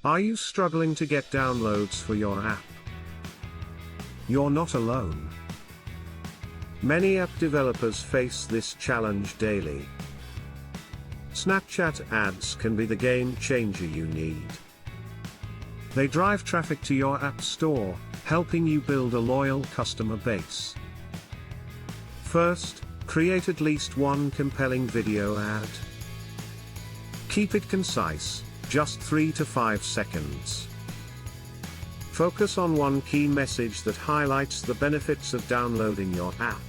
Are you struggling to get downloads for your app? You're not alone. Many app developers face this challenge daily. Snapchat ads can be the game changer you need. They drive traffic to your app store, helping you build a loyal customer base. First, create at least one compelling video ad. Keep it concise, just 3 to 5 seconds. Focus on one key message that highlights the benefits of downloading your app.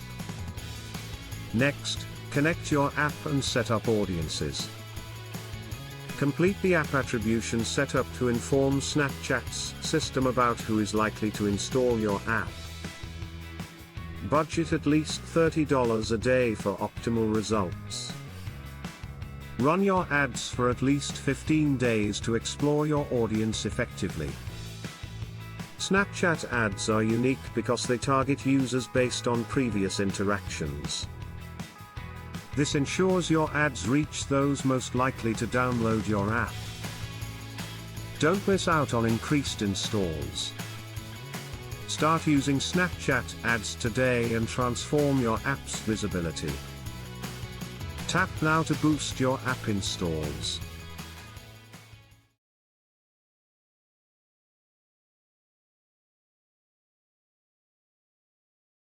Next, connect your app and set up audiences. Complete the app attribution setup to inform Snapchat's system about who is likely to install your app. Budget at least $30 a day for optimal results. Run your ads for at least 15 days to explore your audience effectively. Snapchat ads are unique because they target users based on previous interactions. This ensures your ads reach those most likely to download your app. Don't miss out on increased installs. Start using Snapchat ads today and transform your app's visibility. Tap now to boost your app installs.